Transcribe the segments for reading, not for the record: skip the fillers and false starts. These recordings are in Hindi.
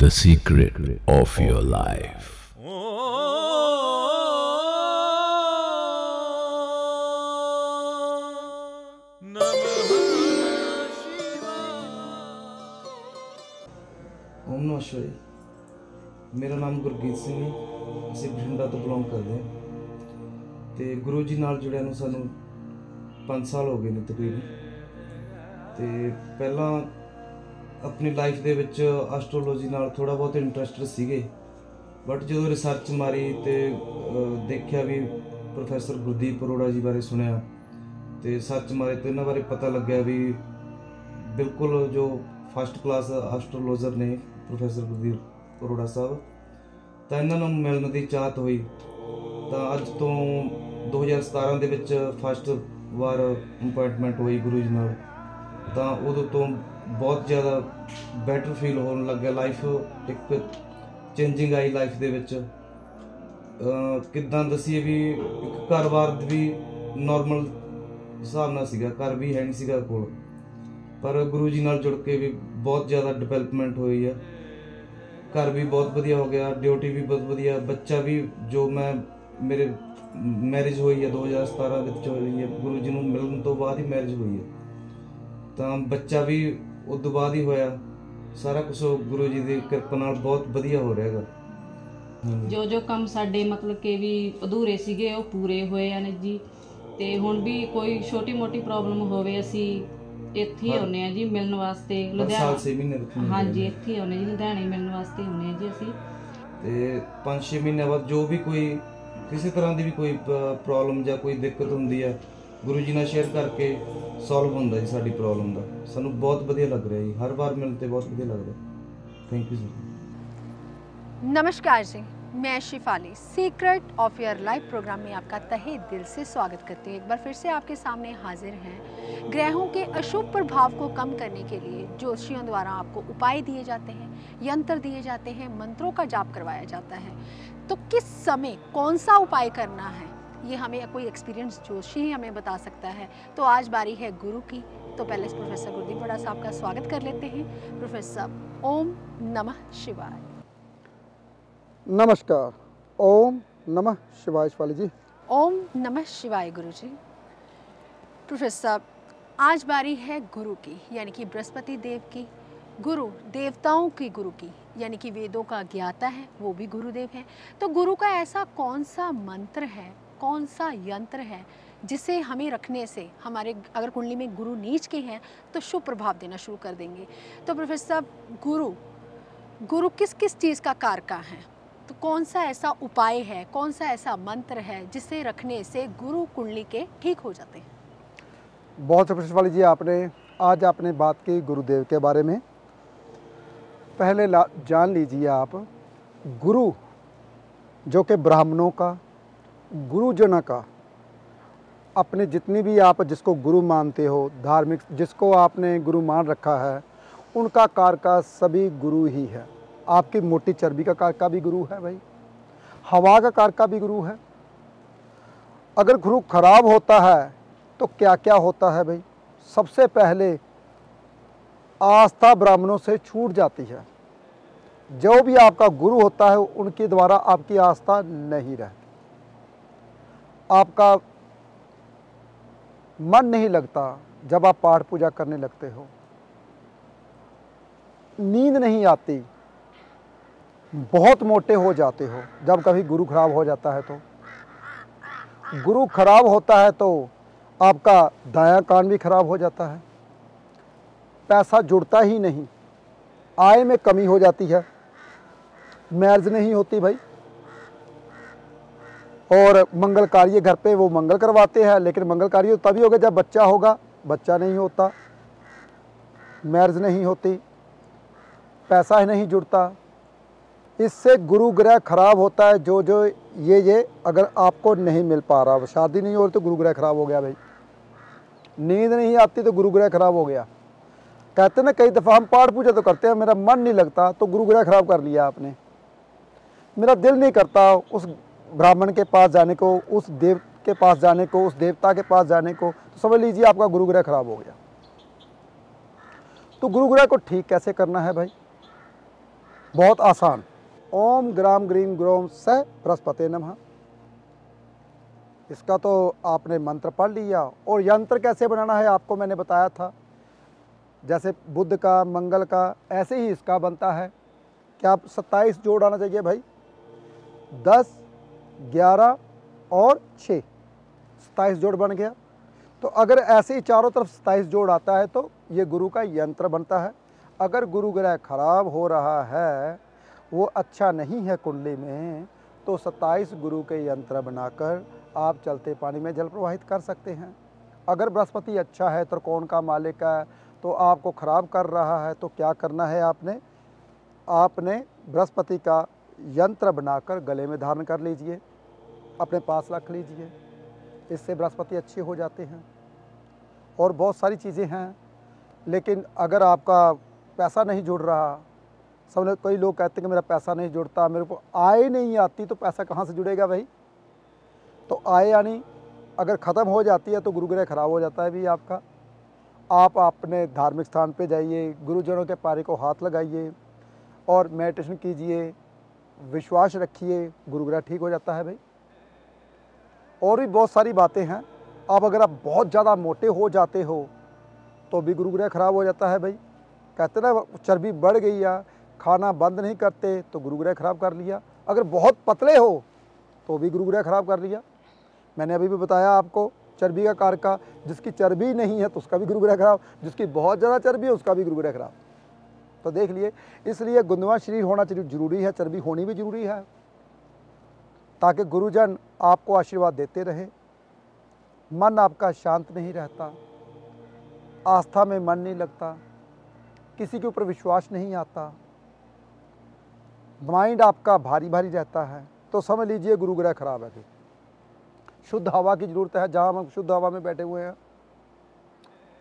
The secret of your life. ओम नमः शिवाय। मेरा नाम गुरगीत सिंह है। ਅਸੀਂ ਬਠਿੰਡਾ ਤੋਂ ਬਿਲੋਂਗ ਕਰਦੇ ਹਾਂ ਤੇ ਗੁਰੂ ਜੀ ਨਾਲ ਜੁੜਿਆ ਨੂੰ ਸਾਨੂੰ 5 ਸਾਲ ਹੋ ਗਏ ਨੇ ਤਕਰੀਬਨ। ਤੇ ਪਹਿਲਾਂ ਆਪਣੀ ਲਾਈਫ ਦੇ ਵਿੱਚ ਐਸਟ੍ਰੋਲੋਜੀ ਨਾਲ ਥੋੜਾ ਬਹੁਤ ਇੰਟਰਸਟਡ ਸੀਗੇ, ਬਟ ਜਦੋਂ ਰਿਸਰਚ ਮਾਰੀ ਤੇ ਦੇਖਿਆ ਵੀ ਪ੍ਰੋਫੈਸਰ ਗੁਰਦੀਪ ਅਰੋੜਾ ਜੀ ਬਾਰੇ ਸੁਣਿਆ ਤੇ ਸਰਚ ਮਾਰੇ ਤੇ ਇਹਨਾਂ ਬਾਰੇ ਪਤਾ ਲੱਗਿਆ ਵੀ ਬਿਲਕੁਲ ਜੋ ਫਸਟ ਕਲਾਸ ਐਸਟ੍ਰੋਲੋਜਰ ਨੇ ਪ੍ਰੋਫੈਸਰ ਗੁਰਦੀਪ ਅਰੋੜਾ ਸਾਹਿਬ, ਤਾਂ ਇਹਨਾਂ ਨੂੰ ਮਿਲਣ ਦੀ ਚਾਹਤ ਹੋਈ। ਤਾਂ ਅੱਜ ਤੋਂ 2017 ਦੇ ਵਿੱਚ ਫਸਟ ਵਾਰ ਅਪਾਇੰਟਮੈਂਟ ਹੋਈ ਗੁਰੂ ਜੀ ਨਾਲ, ਤਾਂ ਉਦੋਂ ਤੋਂ ਬਹੁਤ ਜ਼ਿਆਦਾ ਬੈਟਰ ਫੀਲ ਹੋਣ ਲੱਗਿਆ। ਲਾਈਫ ਇੱਕ ਚੇਂਜਿੰਗ ਆਈ ਲਾਈਫ ਦੇ ਵਿੱਚ। ਕਿੱਦਾਂ ਦੱਸੀਏ ਵੀ ਇੱਕ ਘਰ-ਬਾਰ ਵੀ ਨੋਰਮਲ ਹਿਸਾਬ ਨਾਲ ਸੀਗਾ, ਘਰ ਵੀ ਹੈ ਨਹੀਂ ਸੀਗਾ ਕੋਲ, ਪਰ ਗੁਰੂ ਜੀ ਨਾਲ ਜੁੜ ਕੇ ਵੀ ਬਹੁਤ ਜ਼ਿਆਦਾ ਡਿਵੈਲਪਮੈਂਟ ਹੋਈ ਹੈ। घर भी बहुत बढ़िया हो गया, ड्यूटी भी बहुत बढ़िया, बच्चा भी जो मैं मेरे मैरिज हुई है 2017 हुई है, गुरु जी को मिलने तो बाद ही मैरिज हुई है, तो बच्चा भी उस तो बाद ही होया। सारा कुछ गुरु जी की कृपा नाल बहुत बढ़िया हो रहा है। जो जो काम साडे मतलब कि भी अधूरे सीगे वो पूरे होए ने जी। ते हुण भी कोई छोटी मोटी प्रॉब्लम होवे असी ਇੱਥੇ ਹੀ ਆਉਂਦੇ ਆ ਜੀ ਮਿਲਣ ਵਾਸਤੇ। ਲੁਧਿਆਣਾ, ਹਾਂਜੀ ਇੱਥੇ ਹੀ ਆਉਂਦੇ ਜੀ, ਲੁਧਿਆਣੇ ਮਿਲਣ ਵਾਸਤੇ ਆਉਂਦੇ ਆ ਜੀ ਅਸੀਂ। ਤੇ 5-6 ਮਹੀਨੇ ਬਾਅਦ ਜੋ ਵੀ ਕੋਈ ਕਿਸੇ ਤਰ੍ਹਾਂ ਦੀ ਵੀ ਕੋਈ ਪ੍ਰੋਬਲਮ ਜਾਂ ਕੋਈ ਦਿੱਕਤ ਹੁੰਦੀ ਹੈ, ਗੁਰੂ ਜੀ ਨਾਲ ਸ਼ੇਅਰ ਕਰਕੇ ਸੋਲਵ ਹੁੰਦਾ ਜੀ ਸਾਡੀ ਪ੍ਰੋਬਲਮ ਦਾ। ਸਾਨੂੰ ਬਹੁਤ ਵਧੀਆ ਲੱਗ ਰਿਹਾ ਜੀ, ਹਰ ਵਾਰ ਮਿਲਣ ਤੇ ਬਹੁਤ ਵਧੀਆ ਲੱਗਦਾ। Thank you sir. नमस्कार जी, मैं Shifali secret of your life program में आपका तहे दिल से स्वागत करती हूँ। एक बार फिर से आपके सामने हाजिर हैं। ग्रहों के अशुभ प्रभाव को कम करने के लिए ज्योतिषियों द्वारा आपको उपाय दिए जाते हैं, यंत्र दिए जाते हैं, मंत्रों का जाप करवाया जाता है। तो किस समय कौन सा उपाय करना है ये हमें कोई एक्सपीरियंस ज्योतिषी ही हमें बता सकता है। तो आज बारी है गुरु की। तो पहले प्रोफेसर गुरदीप अरोड़ा साहब का स्वागत कर लेते हैं। प्रोफेसर, ओम नमः शिवाय। नमस्कार। ओम नमः शिवाय। शिवाली जी, ओम नमः शिवाय। गुरु जी, प्रोफेसर आज बारी है गुरु की, यानी कि बृहस्पति देव की। गुरु देवताओं की गुरु की, यानी कि वेदों का ज्ञाता है, वो भी गुरुदेव है। तो गुरु का ऐसा कौन सा मंत्र है, कौन सा यंत्र है जिसे हमें रखने से हमारे अगर कुंडली में गुरु नीच के हैं तो शुभ प्रभाव देना शुरू कर देंगे। तो प्रोफेसर गुरु किस किस चीज़ का कारका है? तो कौन सा ऐसा उपाय है, कौन सा ऐसा मंत्र है जिसे रखने से गुरु कुंडली के ठीक हो जाते हैं? बहुत अच्छा शिवाली जी, आपने बात की गुरुदेव के बारे में। पहले जान लीजिए आप, गुरु जो कि ब्राह्मणों का, गुरुजनों का, अपने जितनी भी आप जिसको गुरु मानते हो, धार्मिक जिसको आपने गुरु मान रखा है, उनका कारका सभी गुरु ही है। आपकी मोटी चर्बी का कारका भी गुरु है भाई, हवा का कारका भी गुरु है। अगर गुरु खराब होता है तो क्या क्या होता है भाई? सबसे पहले आस्था ब्राह्मणों से छूट जाती है। जो भी आपका गुरु होता है उनके द्वारा आपकी आस्था नहीं रहती, आपका मन नहीं लगता जब आप पाठ पूजा करने लगते हो, नींद नहीं आती, बहुत मोटे हो जाते हो जब कभी गुरु खराब हो जाता है। तो गुरु खराब होता है तो आपका दायां कान भी खराब हो जाता है, पैसा जुड़ता ही नहीं, आय में कमी हो जाती है, मैरिज नहीं होती भाई। और मंगल कार्य घर पे वो मंगल करवाते हैं, लेकिन मंगल कार्य तभी होगा जब बच्चा होगा, बच्चा नहीं होता, मैरिज नहीं होती, पैसा ही नहीं जुड़ता। इससे गुरु ग्रह खराब होता है। जो ये अगर आपको नहीं मिल पा रहा, शादी नहीं हो रही तो गुरु ग्रह खराब हो गया भाई, नींद नहीं आती तो गुरु ग्रह खराब हो गया। कहते ना कई दफ़ा हम पाठ पूजा तो करते हैं, मेरा मन नहीं लगता तो गुरु ग्रह खराब कर लिया आपने। मेरा दिल नहीं करता उस ब्राह्मण के पास जाने को, उस देव के पास जाने को, उस देवता के पास जाने को, तो समझ लीजिए आपका गुरु ग्रह खराब हो गया। तो गुरु ग्रह को ठीक कैसे करना है भाई? बहुत आसान। ओम ग्राम ग्रीम ग्रोम स बृहस्पति नमः। इसका तो आपने मंत्र पढ़ लिया। और यंत्र कैसे बनाना है आपको मैंने बताया था, जैसे बुध का, मंगल का, ऐसे ही इसका बनता है। क्या 27 जोड़ आना चाहिए भाई, 10, 11 और 6, 27 जोड़ बन गया। तो अगर ऐसे ही चारों तरफ 27 जोड़ आता है तो ये गुरु का यंत्र बनता है। अगर गुरु ग्रह खराब हो रहा है, वो अच्छा नहीं है कुंडली में, तो 27 गुरु के यंत्र बनाकर आप चलते पानी में जल प्रवाहित कर सकते हैं। अगर बृहस्पति अच्छा है, त्रिकोण का मालिक है, तो आपको खराब कर रहा है, तो क्या करना है आपने बृहस्पति का यंत्र बनाकर गले में धारण कर लीजिए, अपने पास रख लीजिए। इससे बृहस्पति अच्छे हो जाते हैं। और बहुत सारी चीज़ें हैं। लेकिन अगर आपका पैसा नहीं जुड़ रहा, कई लोग कहते हैं कि मेरा पैसा नहीं जुड़ता, मेरे को आय नहीं आती, तो पैसा कहाँ से जुड़ेगा भाई। तो आय यानी अगर ख़त्म हो जाती है तो गुरु ग्रह खराब हो जाता है भी आपका। आप अपने धार्मिक स्थान पे जाइए, गुरुजनों के पैर को हाथ लगाइए और मेडिटेशन कीजिए, विश्वास रखिए, गुरु ग्रह ठीक हो जाता है भाई। और भी बहुत सारी बातें हैं। अगर आप बहुत ज़्यादा मोटे हो जाते हो तो भी गुरु ग्रह खराब हो जाता है भाई। कहते ना चर्बी बढ़ गई है, खाना बंद नहीं करते तो गुरु ग्रह खराब कर लिया। अगर बहुत पतले हो तो भी गुरु ग्रह खराब कर लिया। मैंने अभी भी बताया आपको चर्बी का कारका, जिसकी चर्बी नहीं है तो उसका भी गुरु ग्रह खराब, जिसकी बहुत ज़्यादा चर्बी है उसका भी गुरु ग्रह खराब। तो देख लिए, इसलिए गुंदवा शरीर होना जरूरी है, चर्बी होनी भी जरूरी है, ताकि गुरुजन आपको आशीर्वाद देते रहे। मन आपका शांत नहीं रहता, आस्था में मन नहीं लगता, किसी के ऊपर विश्वास नहीं आता, माइंड आपका भारी भारी रहता है, तो समझ लीजिए गुरु ग्रह खराब है। शुद्ध हवा की ज़रूरत है, जहाँ हम शुद्ध हवा में बैठे हुए हैं,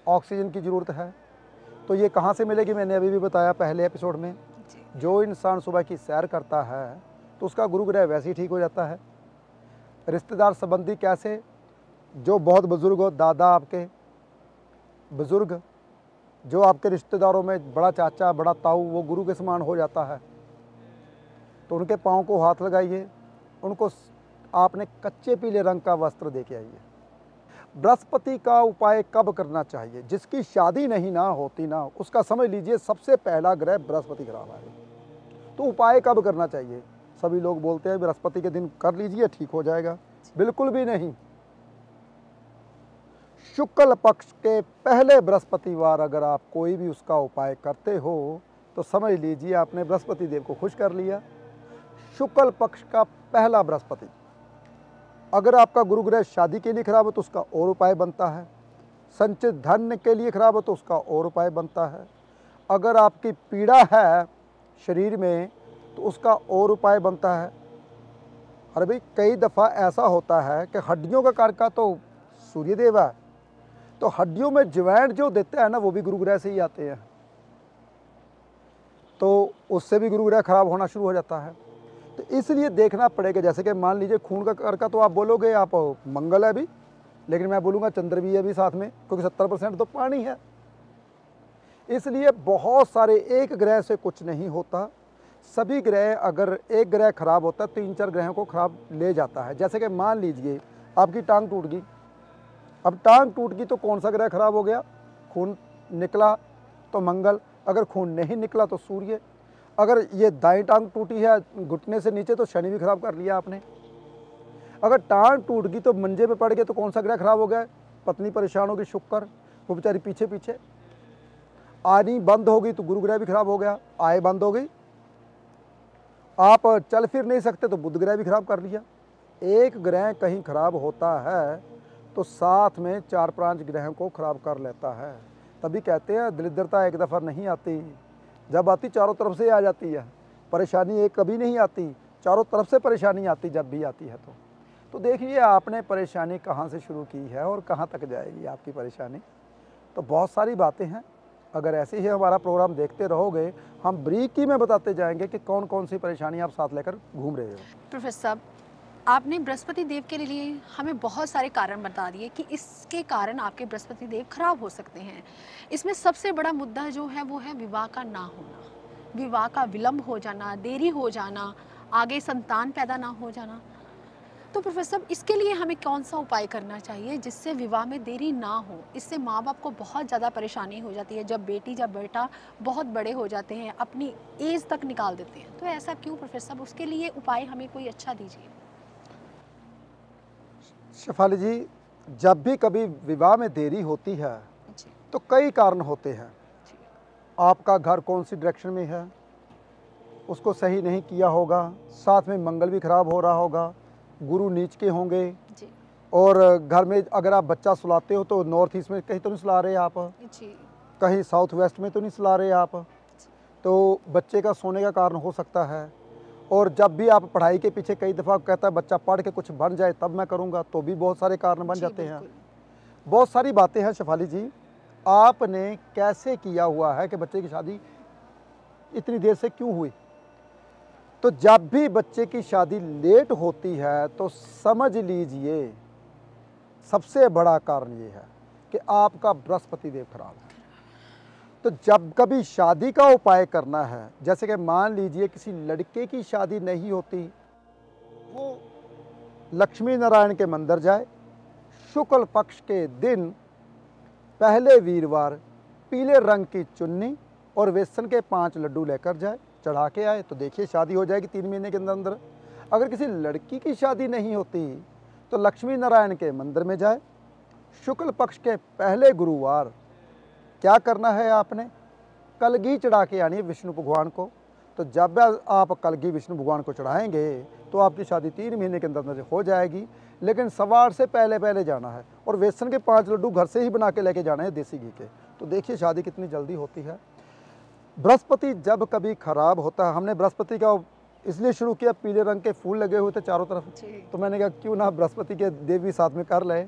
ऑक्सीजन की ज़रूरत है। तो ये कहाँ से मिलेगी, मैंने अभी भी बताया पहले एपिसोड में। जो इंसान सुबह की सैर करता है तो उसका गुरु ग्रह वैसे ही ठीक हो जाता है। रिश्तेदार संबंधी कैसे, जो बहुत बुज़ुर्ग हो, दादा आपके बुज़ुर्ग, जो आपके रिश्तेदारों में बड़ा चाचा, बड़ा ताऊ, वो गुरु के समान हो जाता है, तो उनके पाँव को हाथ लगाइए, उनको आपने कच्चे पीले रंग का वस्त्र दे के आइए। बृहस्पति का उपाय कब करना चाहिए, जिसकी शादी नहीं ना होती ना, उसका समझ लीजिए सबसे पहला ग्रह बृहस्पति खराब है। तो उपाय कब करना चाहिए, सभी लोग बोलते हैं बृहस्पति के दिन कर लीजिए ठीक हो जाएगा। बिल्कुल भी नहीं। शुक्ल पक्ष के पहले बृहस्पतिवार अगर आप कोई भी उसका उपाय करते हो तो समझ लीजिए आपने बृहस्पति देव को खुश कर लिया। शुक्ल पक्ष का पहला बृहस्पति। अगर आपका गुरु ग्रह शादी के लिए खराब हो तो उसका और उपाय बनता है। संचित धन के लिए खराब हो तो उसका और उपाय बनता है। अगर आपकी पीड़ा है शरीर में तो उसका और उपाय बनता है। अरे भाई, कई दफ़ा ऐसा होता है कि हड्डियों का कारका तो सूर्यदेव है, तो हड्डियों में ज्वाइंट जो देते हैं ना, वो भी गुरु ग्रह से ही आते हैं, तो उससे भी गुरु ग्रह खराब होना शुरू हो जाता है। तो इसलिए देखना पड़ेगा। जैसे कि मान लीजिए खून का कारका तो आप बोलोगे आप मंगल है भी, लेकिन मैं बोलूँगा चंद्र भी है भी साथ में, क्योंकि 70% तो पानी है। इसलिए बहुत सारे, एक ग्रह से कुछ नहीं होता। सभी ग्रह, अगर एक ग्रह खराब होता है 3-4 ग्रहों को खराब ले जाता है। जैसे कि मान लीजिए आपकी टांग टूट गई, अब टांग टूट गई तो कौन सा ग्रह खराब हो गया, खून निकला तो मंगल, अगर खून नहीं निकला तो सूर्य, अगर ये दाएं टांग टूटी है घुटने से नीचे तो शनि भी खराब कर लिया आपने। अगर टांग टूट गई तो मंजे पे पड़ गए तो कौन सा ग्रह खराब हो गया, पत्नी परेशान होगी, शुक्र, वो बेचारी पीछे पीछे। आनी बंद हो गई तो गुरु ग्रह भी खराब हो गया, आय बंद हो गई, आप चल फिर नहीं सकते तो बुध ग्रह भी खराब कर लिया। एक ग्रह कहीं खराब होता है तो साथ में 4-5 ग्रहों को खराब कर लेता है। तभी कहते हैं दरिद्रता एक दफ़ा नहीं आती, जब आती चारों तरफ से आ जाती है। परेशानी एक कभी नहीं आती, चारों तरफ से परेशानी आती जब भी आती है। तो देखिए आपने परेशानी कहाँ से शुरू की है और कहाँ तक जाएगी आपकी परेशानी। तो बहुत सारी बातें हैं। अगर ऐसे ही हमारा प्रोग्राम देखते रहोगे, हम ब्रीकी में बताते जाएंगे कि कौन कौन सी परेशानी आप साथ लेकर घूम रहे हो। प्रोफेसर साहब, आपने बृहस्पति देव के लिए हमें बहुत सारे कारण बता दिए कि इसके कारण आपके बृहस्पति देव खराब हो सकते हैं। इसमें सबसे बड़ा मुद्दा जो है वो है विवाह का ना होना। विवाह का विलंब हो जाना, देरी हो जाना, आगे संतान पैदा ना हो जाना। तो प्रोफेसर इसके लिए हमें कौन सा उपाय करना चाहिए जिससे विवाह में देरी ना हो? इससे माँ बाप को बहुत ज़्यादा परेशानी हो जाती है जब बेटी जब बेटा बहुत बड़े हो जाते हैं, अपनी एज तक निकाल देते हैं। तो ऐसा क्यों प्रोफेसर? उसके लिए उपाय हमें कोई अच्छा दीजिए। शेफाली जी, जब भी कभी विवाह में देरी होती है जी, तो कई कारण होते हैं। जी, आपका घर कौन सी डायरेक्शन में है, उसको सही नहीं किया होगा, साथ में मंगल भी खराब हो रहा होगा, गुरु नीच के होंगे, जी, और घर में अगर आप बच्चा सुलाते हो तो नॉर्थ ईस्ट में कहीं तो नहीं सुला रहे आप, जी, कहीं साउथ वेस्ट में तो नहीं सुला रहे आप, तो बच्चे का सोने का कारण हो सकता है। और जब भी आप पढ़ाई के पीछे कई दफ़ा कहता है बच्चा पढ़ के कुछ बन जाए तब मैं करूँगा, तो भी बहुत सारे कारण बन जी, जाते हैं। बिल्कुल। बहुत सारी बातें हैं शेफाली जी। आपने कैसे किया हुआ है कि बच्चे की शादी इतनी देर से क्यों हुई? तो जब भी बच्चे की शादी लेट होती है तो समझ लीजिए सबसे बड़ा कारण ये है कि आपका बृहस्पति देव खराब है। तो जब कभी शादी का उपाय करना है, जैसे कि मान लीजिए किसी लड़के की शादी नहीं होती, वो लक्ष्मी नारायण के मंदिर जाए, शुक्ल पक्ष के दिन पहले वीरवार पीले रंग की चुन्नी और बेसन के 5 लड्डू लेकर जाए, चढ़ा के आए, तो देखिए शादी हो जाएगी 3 महीने के अंदर अंदर। अगर किसी लड़की की शादी नहीं होती तो लक्ष्मी नारायण के मंदिर में जाए, शुक्ल पक्ष के पहले गुरुवार क्या करना है, आपने कलगी चढ़ा के आनी है विष्णु भगवान को। तो जब आप कलगी विष्णु भगवान को चढ़ाएंगे तो आपकी शादी 3 महीने के अंदर हो जाएगी। लेकिन सवार से पहले पहले जाना है और बेसन के 5 लड्डू घर से ही बना के लेके जाने हैं देसी घी के। तो देखिए शादी कितनी जल्दी होती है। बृहस्पति जब कभी खराब होता है, हमने बृहस्पति का इसलिए शुरू किया, पीले रंग के फूल लगे हुए थे चारों तरफ, तो मैंने कहा क्यों ना बृहस्पति के देव भी साथ में कर ले।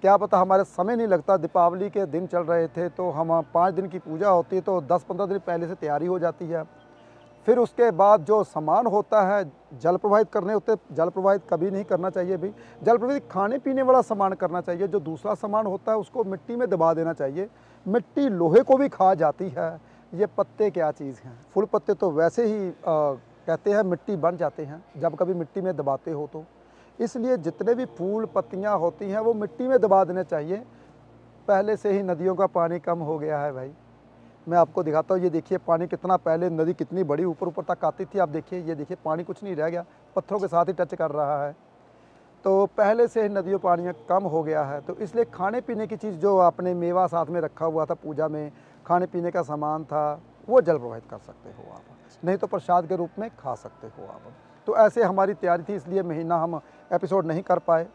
क्या पता हमारे समय नहीं लगता, दीपावली के दिन चल रहे थे तो हम 5 दिन की पूजा होती है तो 10-15 दिन पहले से तैयारी हो जाती है। फिर उसके बाद जो सामान होता है जल प्रवाहित करने होते, जल प्रवाहित कभी नहीं करना चाहिए भाई। जल प्रवाहित खाने पीने वाला सामान करना चाहिए। जो दूसरा सामान होता है उसको मिट्टी में दबा देना चाहिए। मिट्टी लोहे को भी खा जाती है। ये पत्ते क्या चीज़ हैं, फूल पत्ते तो वैसे ही कहते हैं मिट्टी बन जाते हैं जब कभी मिट्टी में दबाते हो तो। इसलिए जितने भी फूल पत्तियां होती हैं वो मिट्टी में दबा देने चाहिए। पहले से ही नदियों का पानी कम हो गया है भाई। मैं आपको दिखाता हूँ, ये देखिए पानी कितना, पहले नदी कितनी बड़ी ऊपर ऊपर तक आती थी, आप देखिए ये देखिए पानी कुछ नहीं रह गया, पत्थरों के साथ ही टच कर रहा है। तो पहले से ही नदियों पानी कम हो गया है। तो इसलिए खाने पीने की चीज़ जो आपने मेवा साथ में रखा हुआ था पूजा में, खाने पीने का सामान था, वो जल प्रवाहित कर सकते हो आप, नहीं तो प्रसाद के रूप में खा सकते हो आप। तो ऐसे हमारी तैयारी थी, इसलिए महीना हम एपिसोड नहीं कर पाए।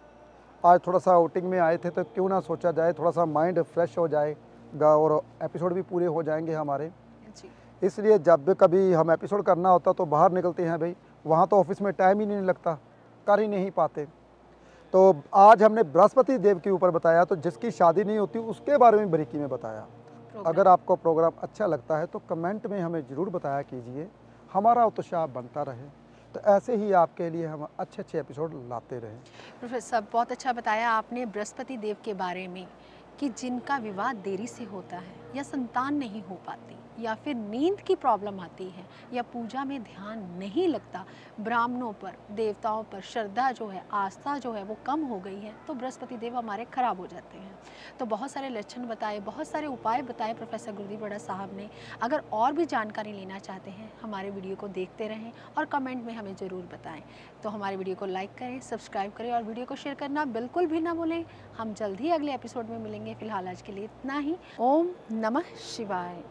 आज थोड़ा सा आउटिंग में आए थे तो क्यों ना सोचा जाए थोड़ा सा माइंड फ्रेश हो जाएगा और एपिसोड भी पूरे हो जाएंगे हमारे। इसलिए जब कभी हम एपिसोड करना होता तो बाहर निकलते हैं भाई, वहाँ तो ऑफिस में टाइम ही नहीं लगता, कर ही नहीं पाते। तो आज हमने बृहस्पति देव के ऊपर बताया, तो जिसकी शादी नहीं होती उसके बारे में बारीकी में बताया। अगर आपको प्रोग्राम अच्छा लगता है तो कमेंट में हमें ज़रूर बताया कीजिए, हमारा उत्साह बनता रहे। तो ऐसे ही आपके लिए हम अच्छे अच्छे एपिसोड लाते रहें। प्रोफेसर बहुत अच्छा बताया आपने बृहस्पति देव के बारे में कि जिनका विवाह देरी से होता है या संतान नहीं हो पाती या फिर नींद की प्रॉब्लम आती है या पूजा में ध्यान नहीं लगता, ब्राह्मणों पर देवताओं पर श्रद्धा जो है, आस्था जो है वो कम हो गई है, तो बृहस्पति देव हमारे खराब हो जाते हैं। तो बहुत सारे लक्षण बताए, बहुत सारे उपाय बताए प्रोफेसर गुरुदेव बड़ा साहब ने। अगर और भी जानकारी लेना चाहते हैं हमारे वीडियो को देखते रहें और कमेंट में हमें ज़रूर बताएं। तो हमारे वीडियो को लाइक करें, सब्सक्राइब करें और वीडियो को शेयर करना बिल्कुल भी ना भूलें। हम जल्द ही अगले एपिसोड में मिलेंगे। फिलहाल आज के लिए इतना ही। ओम नमः शिवाय।